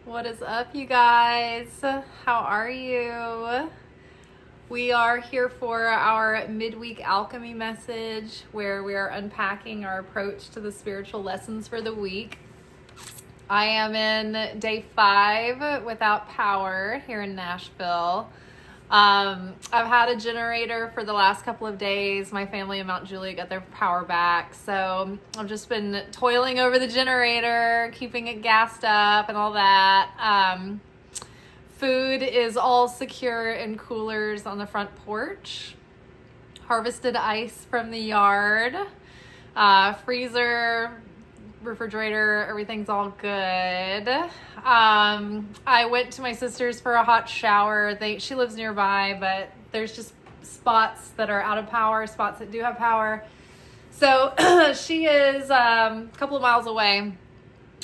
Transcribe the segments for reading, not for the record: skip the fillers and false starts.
What is up, you guys? How are you? We are here for our midweek alchemy message where we are unpacking our approach to the spiritual lessons for the week. I am in day 5 without power here in Nashville. I've had a generator for the last couple of days. My family in Mount Juliet got their power back. So I've just been toiling over the generator, keeping it gassed up and all that. Food is all secure in coolers on the front porch. Harvested ice from the yard. Freezer, refrigerator, everyth's all good. I went to my sister's for a hot shower. She lives nearby, but there's just spots that are out of power, spots that do have power. So she is a couple of miles away.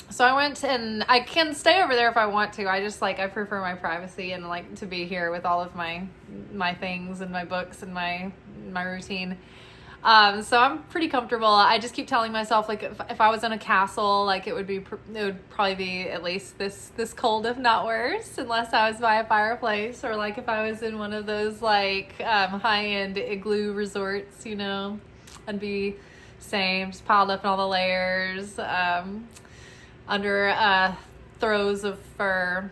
So I went, and I can stay over there if I want to. I prefer my privacy and like to be here with all of my things and my books and my routine. So I'm pretty comfortable. I just keep telling myself, like, if I was in a castle, like, it would probably be at least this cold, if not worse, unless I was by a fireplace, or like if I was in one of those like high-end igloo resorts, you know, I'd be same, just piled up in all the layers, under throws of fur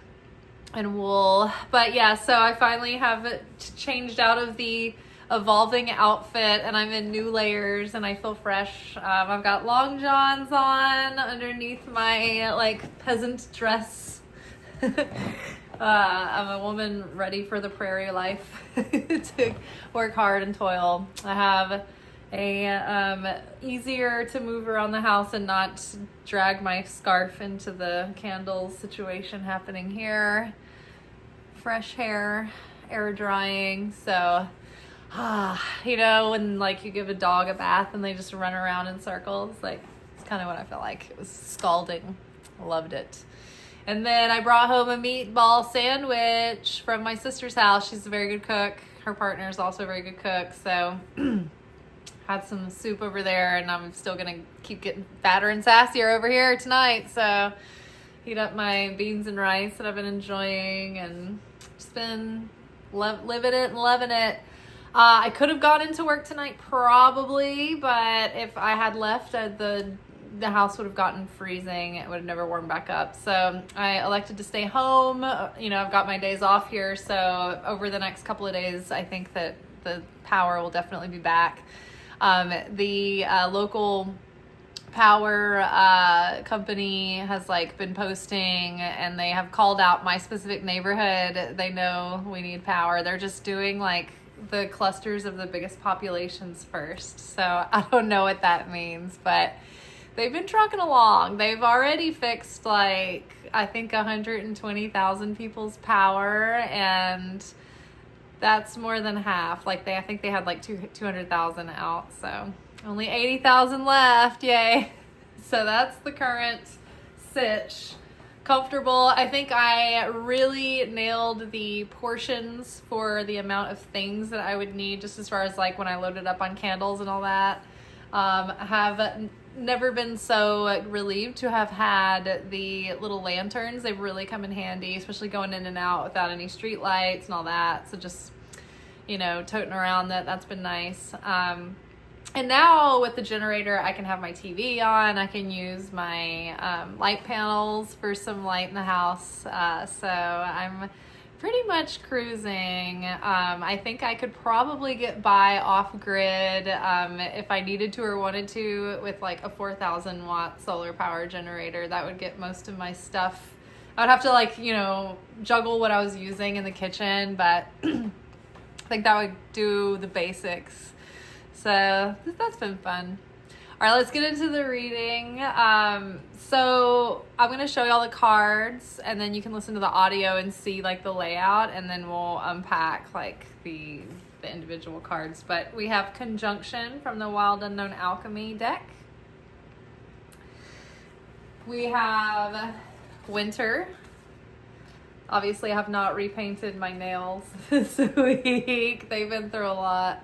and wool. But yeah, so I finally have changed out of the evolving outfit and I'm in new layers and I feel fresh. I've got long johns on underneath my like peasant dress. I'm a woman ready for the prairie life to work hard and toil. I have a easier to move around the house and not drag my scarf into the candles situation happening here. Fresh hair, air drying, so you know, when like you give a dog a bath and they just run around in circles, like it's kind of what I felt like. It was scalding. Loved it. And then I brought home a meatball sandwich from my sister's house. She's a very good cook. Her partner is also a very good cook. So had some soup over there, and I'm still gonna keep getting fatter and sassier over here tonight. So heat up my beans and rice that I've been enjoying, and just been living it and loving it. I could have gone into work tonight probably, but if I had left, the house would have gotten freezing. It would have never warmed back up. So I elected to stay home. You know, I've got my days off here, so over the next couple of days, I think that the power will definitely be back. The local power company has like been posting, and they have called out my specific neighborhood. They know we need power. They're just doing like the clusters of the biggest populations first. So I don't know what that means, but they've been trucking along. They've already fixed like, I think 120,000 people's power, and that's more than half. Like I think they had like 200,000 out. So only 80,000 left. Yay. So that's the current sitch. Comfortable. I think I really nailed the portions for the amount of things that I would need, just as far as like when I loaded up on candles and all that. I have never been so relieved to have had the little lanterns. They've really come in handy, especially going in and out without any street lights and all that. So just, you know, toting around that's been nice. And now with the generator, I can have my TV on. I can use my light panels for some light in the house. So I'm pretty much cruising. I think I could probably get by off grid if I needed to or wanted to with like a 4,000 watt solar power generator. That would get most of my stuff. I would have to like, you know, juggle what I was using in the kitchen, but I think that would do the basics. So that's been fun. All right, let's get into the reading. So I'm going to show you all the cards, and then you can listen to the audio and see like the layout, and then we'll unpack like the individual cards. But we have Conjunction from the Wild Unknown Alchemy deck. We have Winter. Obviously, I have not repainted my nails this week. They've been through a lot.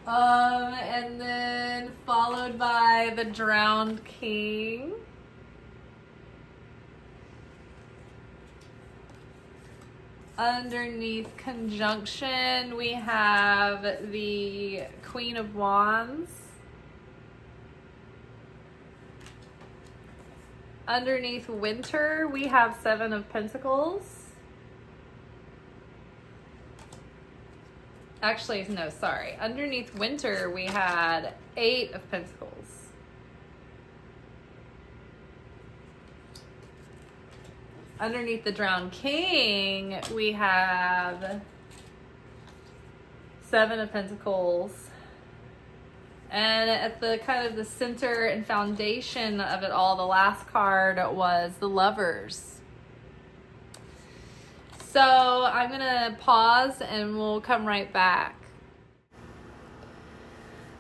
And then followed by the Drowned King. Underneath conjunction, we have the Queen of Wands. Underneath winter, we have Seven of Pentacles. Actually, no, sorry. Underneath winter, we had Eight of Pentacles. Underneath the Drowned King, we have Seven of Pentacles. And at the kind of the center and foundation of it all, the last card was the Lovers. So I'm going to pause and we'll come right back.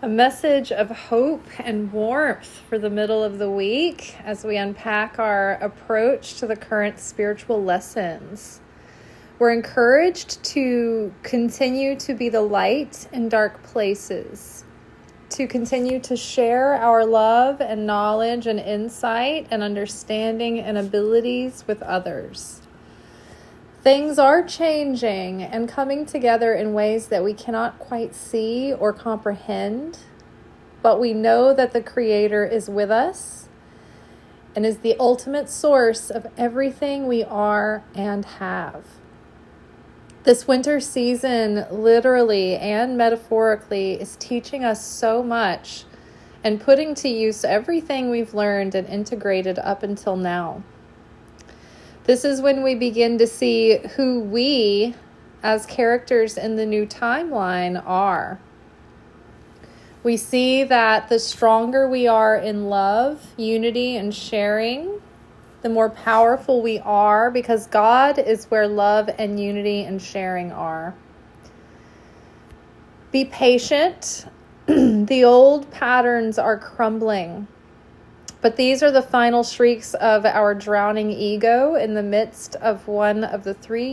A message of hope and warmth for the middle of the week as we unpack our approach to the current spiritual lessons. We're encouraged to continue to be the light in dark places, to continue to share our love and knowledge and insight and understanding and abilities with others. Things are changing and coming together in ways that we cannot quite see or comprehend, but we know that the Creator is with us and is the ultimate source of everything we are and have. This winter season, literally and metaphorically, is teaching us so much and putting to use everything we've learned and integrated up until now. This is when we begin to see who we, as characters in the new timeline, are. We see that the stronger we are in love, unity, and sharing, the more powerful we are, because God is where love and unity and sharing are. Be patient. The old patterns are crumbling. But these are the final shrieks of our drowning ego in the midst of one of the 3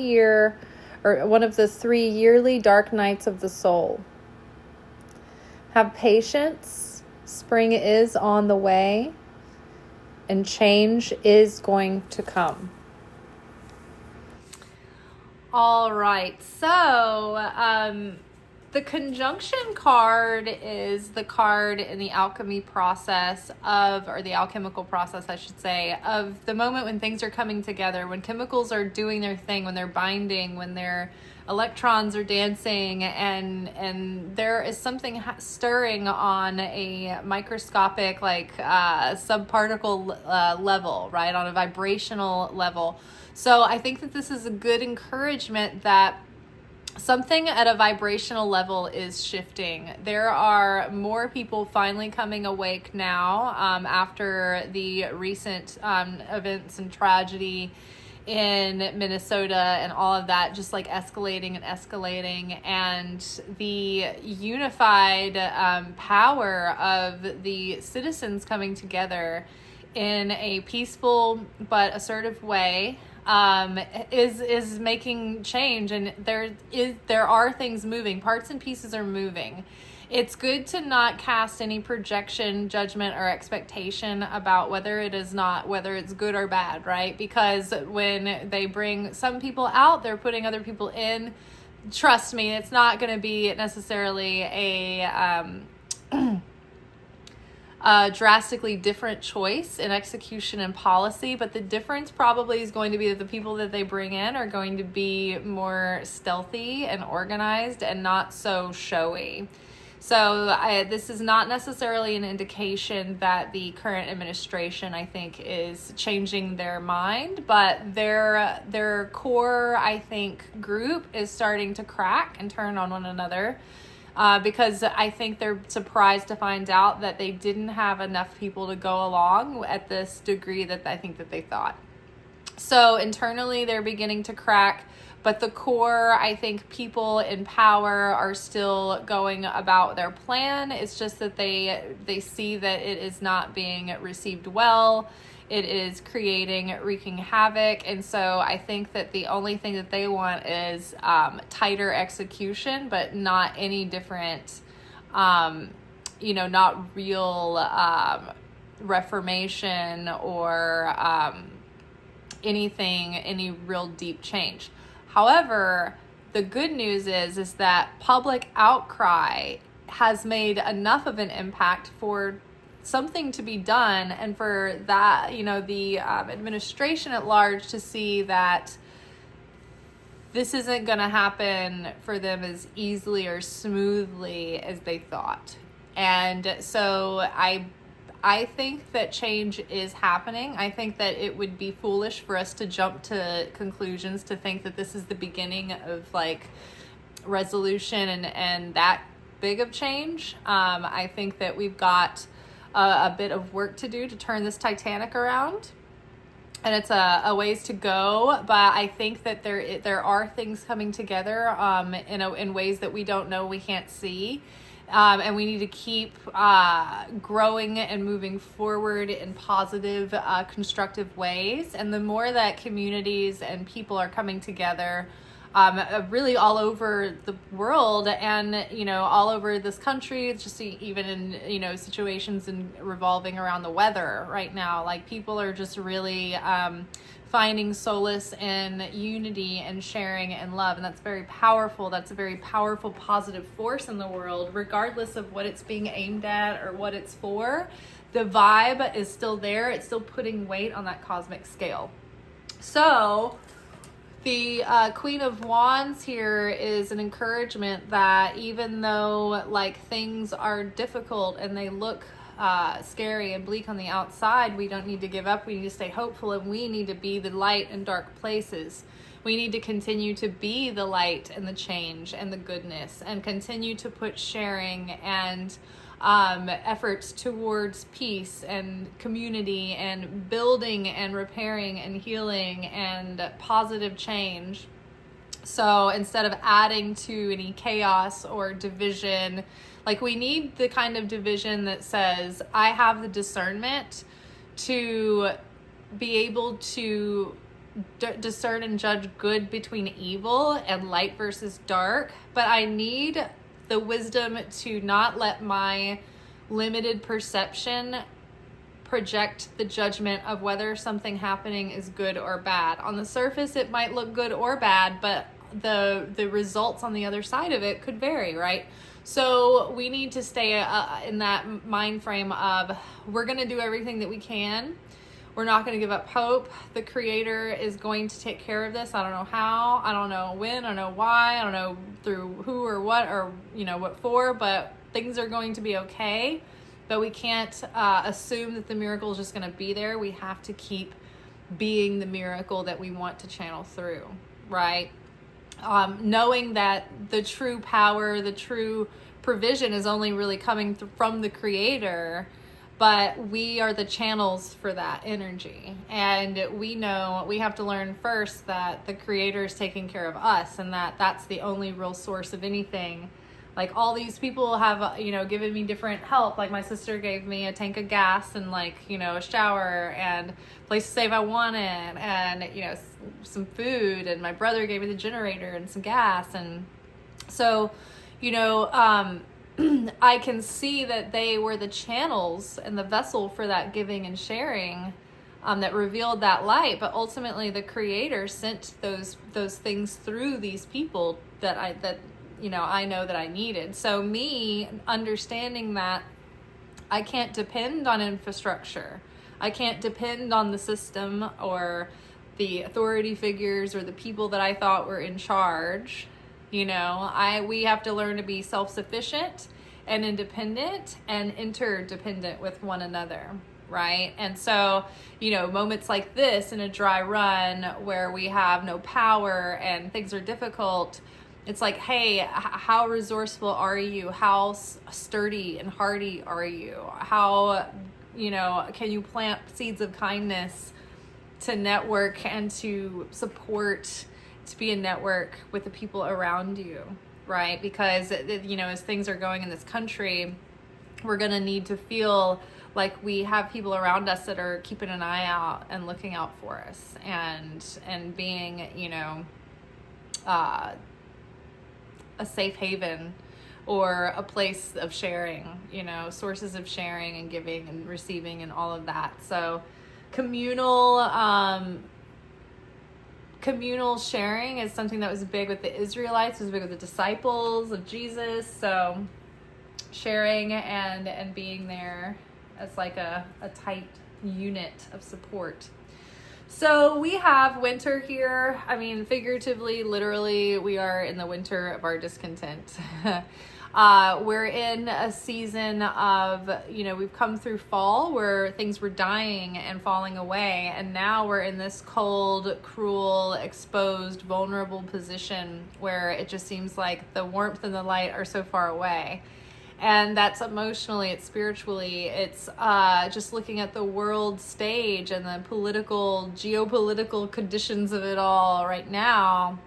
yearly dark nights of the soul. Have patience. Spring is on the way, and change is going to come. All right. So, the conjunction card is the card in the alchemy process or the alchemical process, I should say, of the moment when things are coming together, when chemicals are doing their thing, when they're binding, when their electrons are dancing, and there is something stirring on a microscopic, subparticle level, right, on a vibrational level. So I think that this is a good encouragement that something at a vibrational level is shifting. There are more people finally coming awake now after the recent events and tragedy in Minnesota and all of that, just like escalating, and the unified power of the citizens coming together in a peaceful but assertive way is making change, and there are things moving. Parts and pieces are moving. It's good to not cast any projection, judgment, or expectation about whether it's good or bad, right? Because when they bring some people out, they're putting other people in. Trust me, it's not going to be necessarily a drastically different choice in execution and policy, but the difference probably is going to be that the people that they bring in are going to be more stealthy and organized and not so showy. So this is not necessarily an indication that the current administration, I think, is changing their mind, but their core, I think, group is starting to crack and turn on one another. Because I think they're surprised to find out that they didn't have enough people to go along at this degree that I think that they thought. So internally, they're beginning to crack, but the core, I think, people in power are still going about their plan. It's just that they see that it is not being received well. It is wreaking havoc. And so I think that the only thing that they want is tighter execution, but not any different, not real reformation or any real deep change. However, the good news is that public outcry has made enough of an impact for something to be done, and for that, the administration at large to see that this isn't going to happen for them as easily or smoothly as they thought. And so I think that change is happening. I think that it would be foolish for us to jump to conclusions to think that this is the beginning of like resolution and that big of change. I think that we've got a bit of work to do to turn this Titanic around. And it's a ways to go, but I think that there are things coming together in ways that we don't know, we can't see. And we need to keep growing and moving forward in positive, constructive ways. And the more that communities and people are coming together, really all over the world and, all over this country, just even in, situations revolving around the weather right now, like people are just really finding solace in unity and sharing and love. And that's very powerful. That's a very powerful, positive force in the world, regardless of what it's being aimed at or what it's for. The vibe is still there. It's still putting weight on that cosmic scale. So the Queen of Wands here is an encouragement that even though like things are difficult and they look scary and bleak on the outside, we don't need to give up. We need to stay hopeful, and we need to be the light in dark places. We need to continue to be the light and the change and the goodness, and continue to put sharing and efforts towards peace and community and building and repairing and healing and positive change. So instead of adding to any chaos or division, like we need the kind of division that says, I have the discernment to be able to discern and judge good between evil and light versus dark, but I need the wisdom to not let my limited perception project the judgment of whether something happening is good or bad. On the surface, it might look good or bad, but the results on the other side of it could vary, right? So we need to stay in that mind frame of we're going to do everything that we can. We're not going to give up hope. The Creator is going to take care of this. I don't know how. I don't know when. I don't know why. I don't know through who or what for, but things are going to be okay. But we can't assume that the miracle is just going to be there. We have to keep being the miracle that we want to channel through, right? Knowing that the true power, the true provision is only really coming from the Creator, but we are the channels for that energy. And we know we have to learn first that the Creator is taking care of us, and that's the only real source of anything. Like all these people have, given me different help. Like my sister gave me a tank of gas and a shower and a place to stay if I wanted, and, some food. And my brother gave me the generator and some gas. And so, I can see that they were the channels and the vessel for that giving and sharing that revealed that light. But ultimately the Creator sent those things through these people that I know that I needed. So me understanding that I can't depend on infrastructure. I can't depend on the system or the authority figures or the people that I thought were in charge. We have to learn to be self-sufficient and independent and interdependent with one another, right? And so, moments like this in a dry run where we have no power and things are difficult, it's like, hey, how resourceful are you? How sturdy and hardy are you? How, can you plant seeds of kindness to network and to support, to be a network with the people around you, right? Because, as things are going in this country, we're going to need to feel like we have people around us that are keeping an eye out and looking out for us and being, a safe haven or a place of sharing, sources of sharing and giving and receiving and all of that. So communal communal sharing is something that was big with the Israelites, was big with the disciples of Jesus. So sharing and being there as like a tight unit of support. So we have winter here. I mean, figuratively, literally, we are in the winter of our discontent. We're in a season of, we've come through fall where things were dying and falling away. And now we're in this cold, cruel, exposed, vulnerable position where it just seems like the warmth and the light are so far away. And that's emotionally, it's spiritually, it's just looking at the world stage and the geopolitical conditions of it all right now.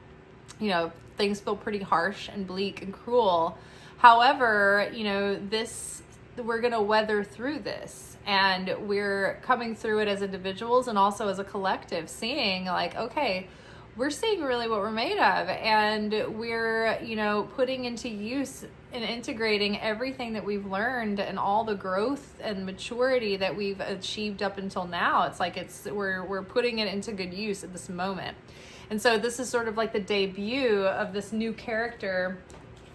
Things feel pretty harsh and bleak and cruel. However, we're going to weather through this, and we're coming through it as individuals and also as a collective, seeing like, okay, we're seeing really what we're made of, and we're, putting into use and integrating everything that we've learned and all the growth and maturity that we've achieved up until now. It's like we're putting it into good use at this moment. And so this is sort of like the debut of this new character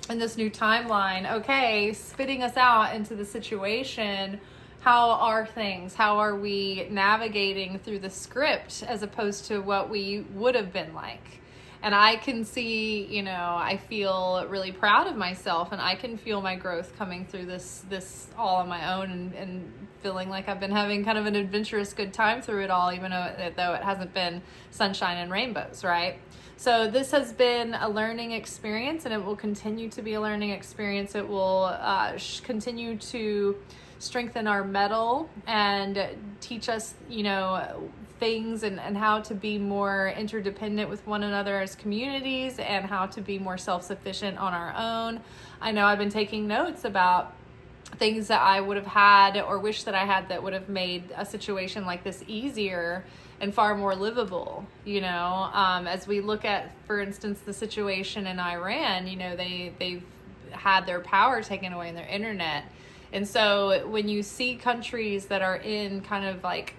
and this new timeline. Okay, spitting us out into the situation. How are things? How are we navigating through the script as opposed to what we would have been like? And I can see, I feel really proud of myself, and I can feel my growth coming through this all on my own, and feeling like I've been having kind of an adventurous good time through it all, even though it hasn't been sunshine and rainbows, right? So this has been a learning experience, and it will continue to be a learning experience. It will continue to strengthen our mettle and teach us, things and how to be more interdependent with one another as communities, and how to be more self-sufficient on our own. I know I've been taking notes about things that I would have had or wish that I had that would have made a situation like this easier and far more livable, as we look at, for instance, the situation in Iran. They've had their power taken away and their internet. And so when you see countries that are in kind of like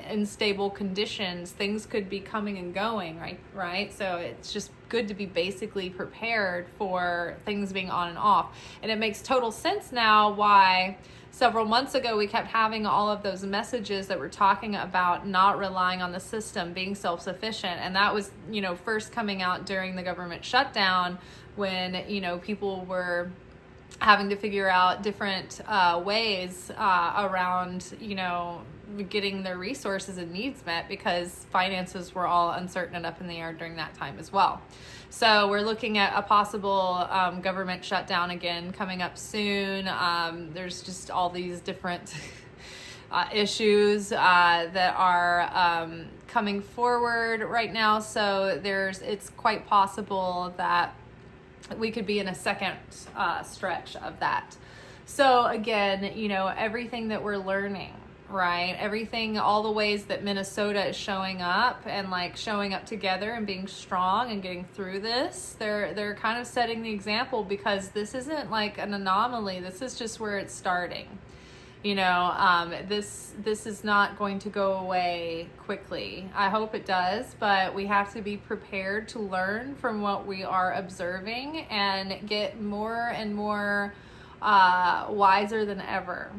unstable conditions, things could be coming and going, right? So it's just good to be basically prepared for things being on and off. And it makes total sense now why several months ago we kept having all of those messages that were talking about not relying on the system, being self-sufficient. And that was, first coming out during the government shutdown, when, people were having to figure out different ways around, getting their resources and needs met, because finances were all uncertain and up in the air during that time as well. So we're looking at a possible government shutdown again coming up soon. There's just all these different issues that are coming forward right now. So it's quite possible that we could be in a second stretch of that. So again, everything that we're learning, right? Everything, all the ways that Minnesota is showing up and like showing up together and being strong and getting through this, they're kind of setting the example, because this isn't like an anomaly. This is just where it's starting. This is not going to go away quickly. I hope it does, but we have to be prepared to learn from what we are observing and get more and more wiser than ever.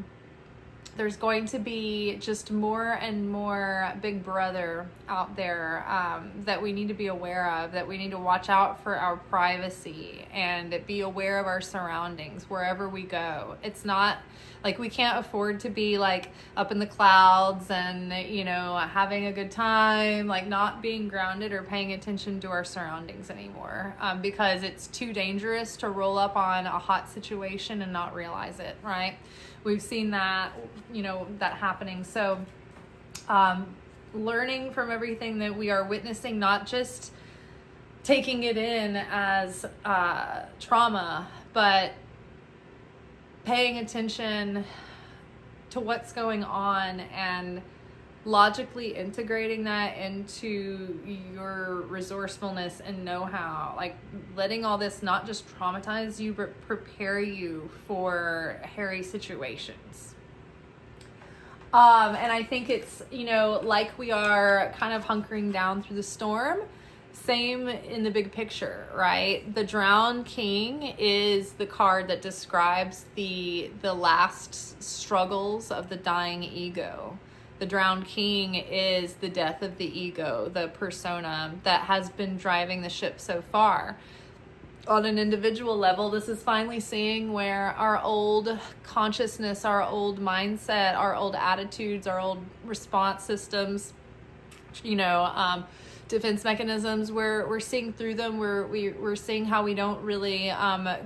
There's going to be just more and more Big Brother out there that we need to be aware of, that we need to watch out for our privacy and be aware of our surroundings wherever we go. It's not like we can't afford to be like up in the clouds and, having a good time, like not being grounded or paying attention to our surroundings anymore, because it's too dangerous to roll up on a hot situation and not realize it, right? We've seen that, that happening. So learning from everything that we are witnessing, not just taking it in as trauma, but paying attention to what's going on and logically integrating that into your resourcefulness and know-how, like letting all this not just traumatize you, but prepare you for hairy situations. And I think it's, like we are kind of hunkering down through the storm, Same in the big picture, right? The Drowned King is the card that describes the last struggles of the dying ego. The Drowned King is the death of the ego, the persona that has been driving the ship so far. On an individual level, this is finally seeing where our old consciousness, our old mindset, our old attitudes, our old response systems, defense mechanisms, we're seeing through them. We're seeing how we don't really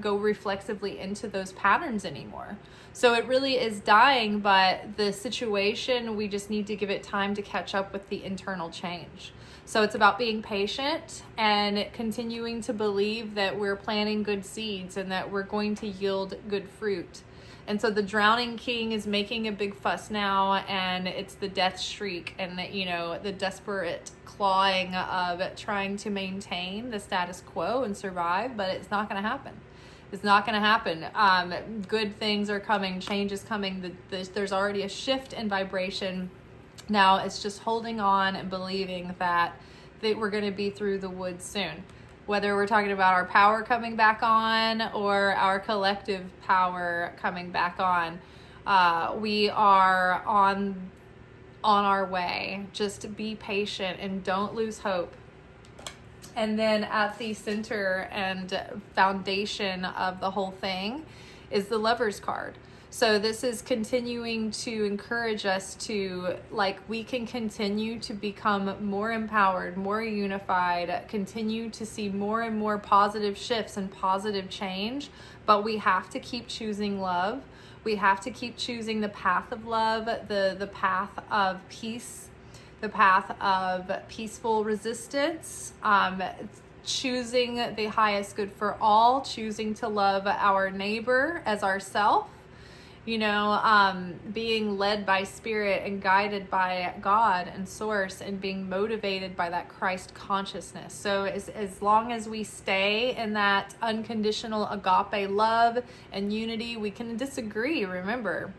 go reflexively into those patterns anymore. So it really is dying, but the situation, we just need to give it time to catch up with the internal change. So it's about being patient and continuing to believe that we're planting good seeds and that we're going to yield good fruit. And so the Drowning King is making a big fuss now, and it's the death shriek and the desperate clawing of trying to maintain the status quo and survive, but it's not going to happen. It's not going to happen. Good things are coming, change is coming. There's already a shift in vibration. Now it's just holding on and believing that we're going to be through the woods soon. Whether we're talking about our power coming back on or our collective power coming back on, we are on our way. Just be patient and don't lose hope. And then at the center and foundation of the whole thing is the Lover's card. So this is continuing to encourage us to, we can continue to become more empowered, more unified, continue to see more and more positive shifts and positive change, but we have to keep choosing love. We have to keep choosing the path of love, the path of peace, the path of peaceful resistance, choosing the highest good for all, choosing to love our neighbor as ourself. Being led by spirit and guided by God and source and being motivated by that Christ consciousness. So as long as we stay in that unconditional agape love and unity, we can disagree, remember.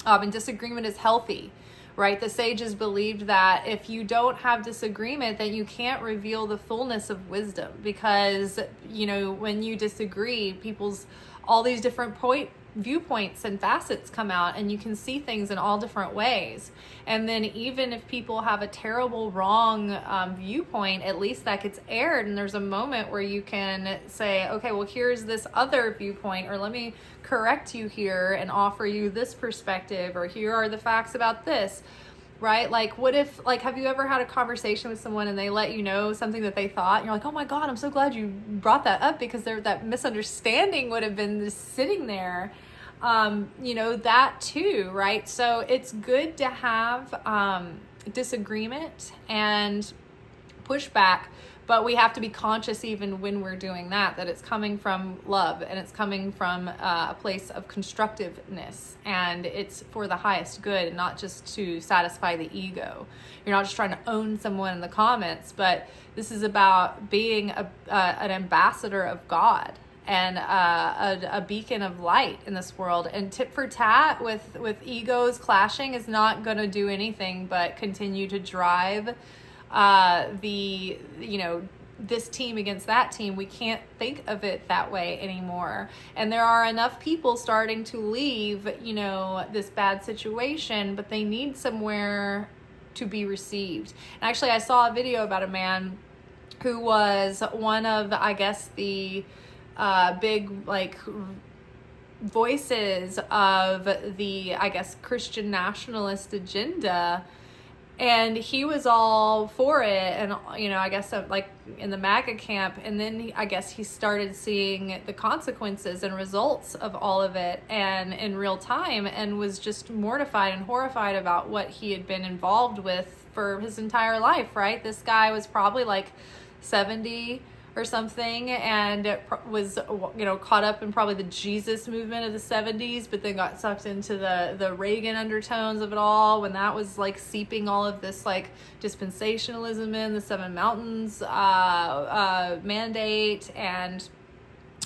And disagreement is healthy, right? The sages believed that if you don't have disagreement, then you can't reveal the fullness of wisdom, because, when you disagree, all these different viewpoints and facets come out, and you can see things in all different ways. And then even if people have a terrible wrong viewpoint, at least that gets aired, and there's a moment where you can say, okay, well, here's this other viewpoint, or let me correct you here and offer you this perspective, or here are the facts about this, right? What if, have you ever had a conversation with someone and they let you know something that they thought, and you're like, oh my God, I'm so glad you brought that up, because that misunderstanding would have been just sitting there. That too, right? So it's good to have disagreement and pushback, but we have to be conscious even when we're doing that it's coming from love, and it's coming from a place of constructiveness, and it's for the highest good, and not just to satisfy the ego. You're not just trying to own someone in the comments, but this is about being an ambassador of God and a beacon of light in this world. And tit for tat with egos clashing is not going to do anything but continue to drive this team against that team. We can't think of it that way anymore. And there are enough people starting to leave, this bad situation, but they need somewhere to be received. And actually, I saw a video about a man who was one of, I guess, the big voices of the, I guess, Christian nationalist agenda, and he was all for it, and I guess in the MAGA camp, and then I guess he started seeing the consequences and results of all of it, and in real time, and was just mortified and horrified about what he had been involved with for his entire life, right? This guy was probably 70 or something, and was caught up in probably the Jesus movement of the 70s, but then got sucked into the Reagan undertones of it all, when that was seeping all of this dispensationalism in the Seven Mountains mandate, and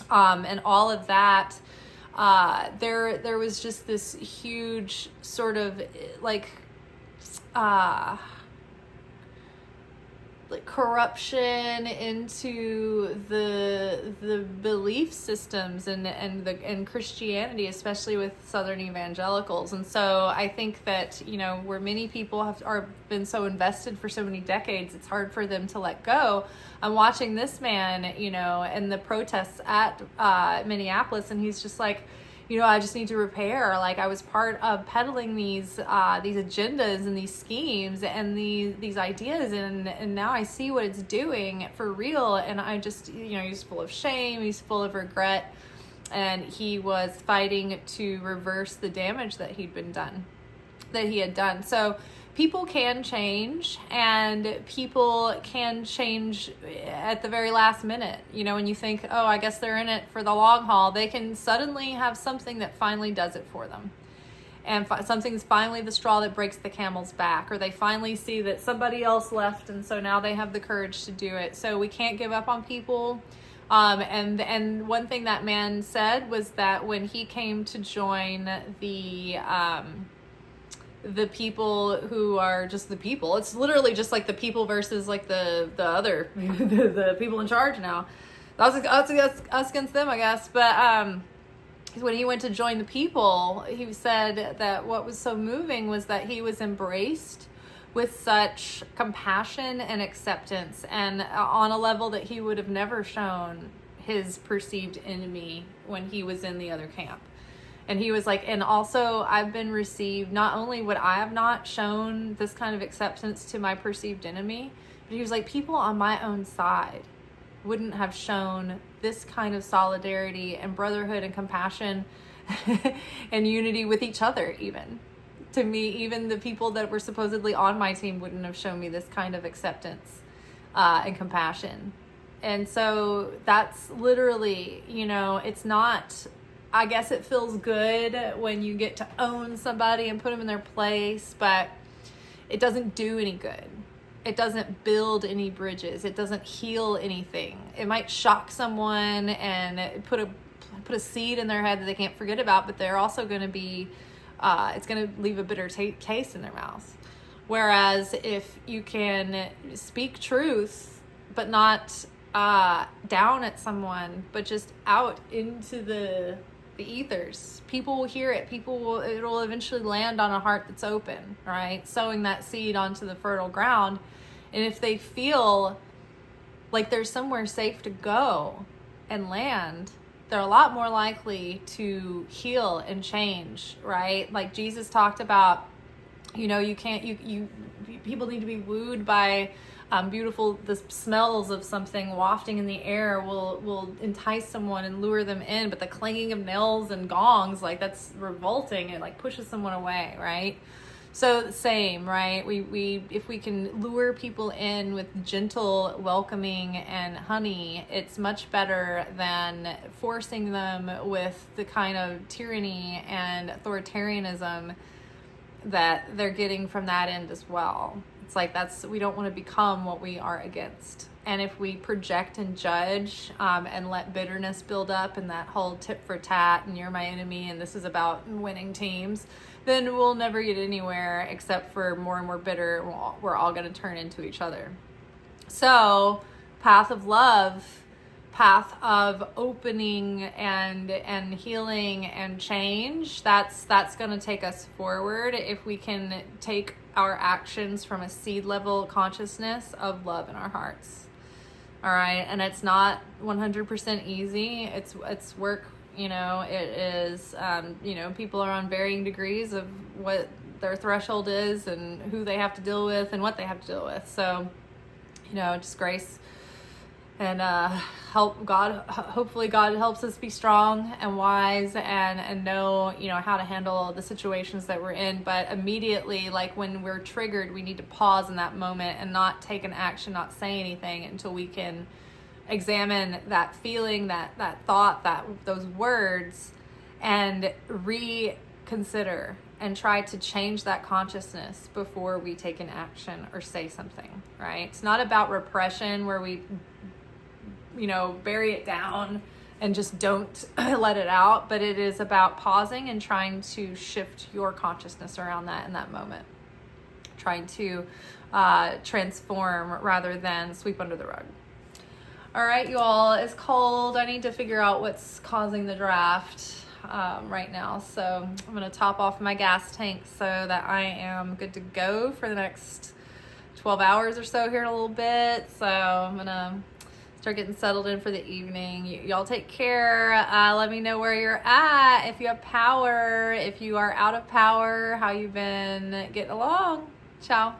all of that. There was just this huge sort of like corruption into the belief systems and Christianity, especially with Southern evangelicals. And so I think that, where many people are been so invested for so many decades, it's hard for them to let go. I'm watching this man, and the protests at Minneapolis, and he's just like, I just need to repair. Like, I was part of peddling these agendas and these schemes and these ideas, and now I see what it's doing for real. And I just, he's full of shame, he's full of regret, and he was fighting to reverse the damage that he had done. So people can change, and people can change at the very last minute. When you think, oh, I guess they're in it for the long haul, they can suddenly have something that finally does it for them. And something's finally the straw that breaks the camel's back, or they finally see that somebody else left, and so now they have the courage to do it. So we can't give up on people. And one thing that man said was that when he came to join the people who are just the people, it's literally just like the people versus like the other the people in charge now. Us against them, I guess. But when he went to join the people, he said that what was so moving was that he was embraced with such compassion and acceptance, and on a level that he would have never shown his perceived enemy when he was in the other camp. And he was like, and also I've been received, not only would I have not shown this kind of acceptance to my perceived enemy, but he was like, people on my own side wouldn't have shown this kind of solidarity and brotherhood and compassion and unity with each other. Even to me, even the people that were supposedly on my team wouldn't have shown me this kind of acceptance and compassion. And so that's literally, it's not, I guess it feels good when you get to own somebody and put them in their place, but it doesn't do any good. It doesn't build any bridges. It doesn't heal anything. It might shock someone and put a seed in their head that they can't forget about, but they're also going to be, it's going to leave a bitter taste in their mouth. Whereas if you can speak truth, but not down at someone, but just out into the ethers, people will hear it. It'll eventually land on a heart that's open, right? Sowing that seed onto the fertile ground. And if they feel like there's somewhere safe to go and land, they're a lot more likely to heal and change, right? Like Jesus talked about, people need to be wooed by the smells of something wafting in the air will entice someone and lure them in, but the clanging of nails and gongs, like, that's revolting. It like pushes someone away, right? So same, right? We if we can lure people in with gentle welcoming and honey, it's much better than forcing them with the kind of tyranny and authoritarianism that they're getting from that end as well. It's like we don't want to become what we are against. And if we project and judge and let bitterness build up and that whole tit for tat and you're my enemy and this is about winning teams, then we'll never get anywhere except for more and more bitter. We're all going to turn into each other. So path of love, path of opening and healing and change, that's going to take us forward if we can take our actions from a seed level consciousness of love in our hearts. All right. And it's not 100% easy. It's work, it is, people are on varying degrees of what their threshold is and who they have to deal with and what they have to deal with. So, just grace and help God. Hopefully God helps us be strong and wise and know, how to handle the situations that we're in. But immediately, like when we're triggered, we need to pause in that moment and not take an action, not say anything until we can examine that feeling, that thought, those words, and reconsider and try to change that consciousness before we take an action or say something, right? It's not about repression where we bury it down and just don't let it out, but it is about pausing and trying to shift your consciousness around that in that moment. trying to transform rather than sweep under the rug. All right, you all, it's cold. I need to figure out what's causing the draft right now. So I'm going to top off my gas tank so that I am good to go for the next 12 hours or so here in a little bit. So I'm going to start getting settled in for the evening. Y'all take care. Let me know where you're at. If you have power, if you are out of power, how you've been getting along. Ciao.